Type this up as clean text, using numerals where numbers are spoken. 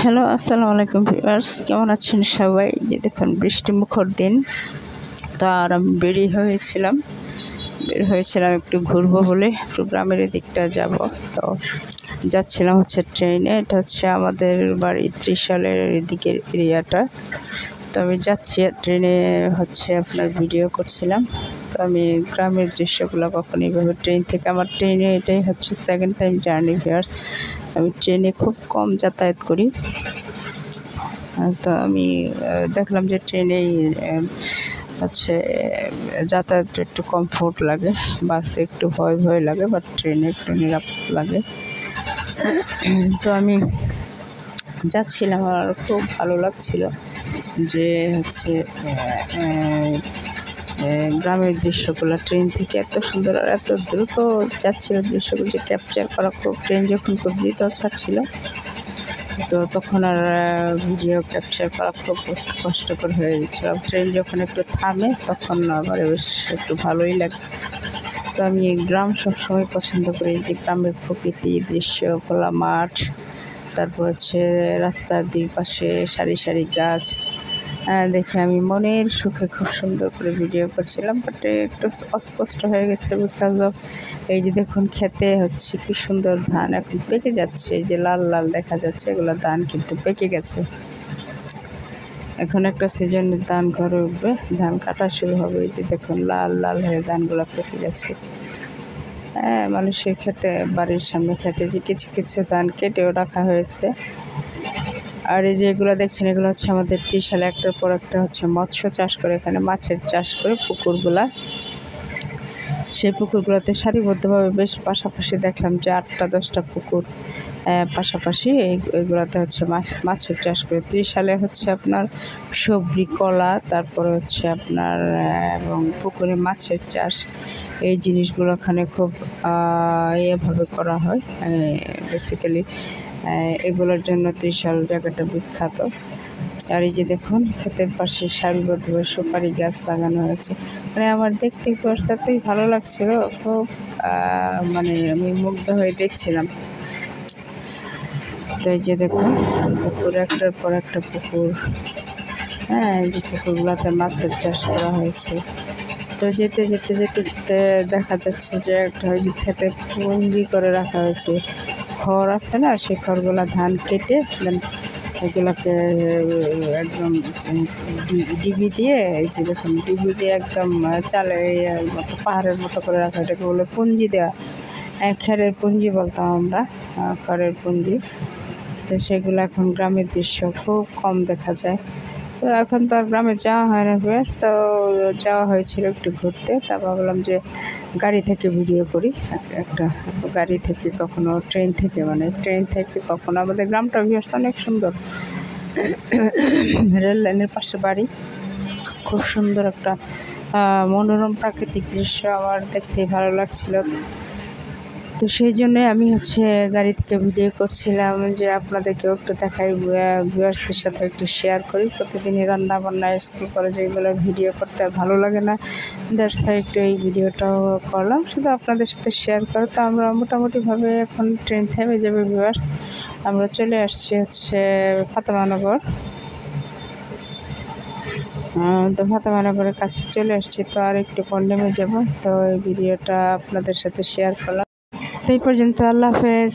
Hello, আসসালামু আলাইকুম viewers, কেমন আছেন সবাই? যে দেখুন বৃষ্টি মুখর দিন, তো আর আমি বের হয়েছিলাম একটু ঘুরবো বলে, একটু গ্রামের দিকটা যাব। তো যাচ্ছিলাম হচ্ছে ট্রেনে। এটা হচ্ছে আমাদের বাড়ি ত্রিশালের এদিকের এরিয়াটা। তো আমি যাচ্ছি ট্রেনে, হচ্ছে আপনার ভিডিও করছিলাম। তো আমি গ্রামের দৃশ্যগুলো কখনো এইভাবে ট্রেন থেকে, আমার ট্রেনে এটাই হচ্ছে সেকেন্ড টাইম জার্নি ভিউয়ার্স। আমি ট্রেনে খুব কম যাতায়াত করি। তো আমি দেখলাম যে ট্রেনেই হচ্ছে যাতায়াত একটু কমফোর্ট লাগে, বাসে একটু ভয় ভয় লাগে, বাট ট্রেনে একটু নিরাপদ লাগে। তো আমি যাচ্ছিলাম, আর খুব ভালো লাগছিল যে হচ্ছে গ্রামের দৃশ্যগুলো ট্রেন থেকে এত সুন্দর আর এত দ্রুত যাচ্ছিল দৃশ্যগুলো, যে ক্যাপচার করা খুব, ট্রেন যখন খুব দ্রুত ছাড়ছিল তো তখন আর ভিডিও ক্যাপচার করা খুব কষ্টকর হয়ে গেছিল। ট্রেন যখন একটু থামে তখন আবার বেশ একটু ভালোই লাগে। তো আমি গ্রাম সবসময় পছন্দ করি, যে গ্রামের প্রকৃতি দৃশ্য, খোলা মাঠ, তারপর হচ্ছে রাস্তার দুই পাশে সারি সারি গাছ দেখে আমি মনের সুখে খুব সুন্দর করে ভিডিও করছিলাম। বাট একটু অস্পষ্ট হয়ে গেছে বিকজ অফ এই যে দেখুন খেতে হচ্ছে কি সুন্দর ধান এখন পেকে যাচ্ছে, এই যে লাল লাল দেখা যাচ্ছে, এগুলো ধান কিন্তু পেকে গেছে। এখন একটা সিজনের ধান ঘরে উঠবে, ধান কাটা শুরু হবে। এই যে দেখুন লাল লাল হয়ে ধানগুলো পেকে গেছে। মানুষের খেতে, বাড়ির সামনে খেতে যে কিছু কিছু ধান কেটেও রাখা হয়েছে। আর এই যে এগুলো দেখছেন, এগুলো হচ্ছে আমাদের ত্রিশালে একটার পর একটা হচ্ছে মৎস্য চাষ করে, এখানে মাছের চাষ করে পুকুরগুলা। সেই পুকুরগুলোতে সারিবদ্ধভাবে বেশ পাশাপাশি দেখলাম যে 8-10টা পুকুর পাশাপাশি এইগুলোতে হচ্ছে মাছের চাষ করে। ত্রিশালে হচ্ছে আপনার সবজি, কলা, তারপরে হচ্ছে আপনার এবং পুকুরে মাছের চাষ, এই জিনিসগুলো ওখানে খুব এভাবে করা হয়। বেসিক্যালি এগুলোর জন্য ত্রিশাল জায়গাটা বিখ্যাত। আর এই যে দেখুন ক্ষেতের পাশে সারিবদ্ধভাবে সুপারি গাছ লাগানো হয়েছে। মানে আমার দেখতে এতই ভালো লাগছিল, খুব মানে আমি মুগ্ধ হয়ে দেখছিলাম। তো এই যে দেখুন পুকুর, একটার পর একটা পুকুর, এই যে পুকুরগুলোতে মাছের চাষ করা হয়েছে। তো যেতে যেতে যেতে দেখা যাচ্ছে যে একটা ওই যে খেতে পুঞ্জি করে রাখা হয়েছে, খড় আছে না, সেই খড়গুলো ধান কেটে এগুলোকে একদম ডিবি দিয়ে, এই যে দেখুন ডিবি দিয়ে একদম চালে মতো পাহাড়ের মতো করে রাখা, এটাকে বলে পুঞ্জি দেওয়া। খেরের পুঞ্জি বলতাম আমরা, খড়ের পুঞ্জি। তো সেগুলো এখন গ্রামের দৃশ্য খুব কম দেখা যায়। তো এখন তো আর গ্রামে যাওয়া হয় না বেশ, তো যাওয়া হয়েছিল একটু ঘুরতে। তা ভাবলাম যে গাড়ি থেকে ভিডিও করি একটা, গাড়ি থেকে কখনো ট্রেন থেকে, মানে ট্রেন থেকে কখনো। আমাদের গ্রামটা বেশ অনেক সুন্দর, রেল লাইনের পাশে বাড়ি, খুব সুন্দর একটা মনোরম প্রাকৃতিক দৃশ্য আমার দেখতে ভালো লাগছিল। তো সেই জন্যই আমি হচ্ছে গাড়ি থেকে ভিডিও করছিলাম, যে আপনাদেরকেও একটু দেখাই, ভিউয়ার্সদের সাথে একটু শেয়ার করি। প্রতিদিনই রান্না বান্না, স্কুল কলেজে এগুলো ভিডিও করতে ভালো লাগে না, দ্যাটস ওয়াই একটু এই ভিডিওটাও করলাম শুধু আপনাদের সাথে শেয়ার করে। তো আমরা মোটামুটিভাবে এখন ট্রেন থেমে যাবে ভিউয়ার্স, আমরা চলে আসছি হচ্ছে ফাতেমানগর। তো ফাতেমানগরের কাছে চলে আসছি, তো আর একটু পর নেমে যাব। তো এই ভিডিওটা আপনাদের সাথে শেয়ার করলাম। এই পর্যন্ত, আল্লাহ হাফেজ।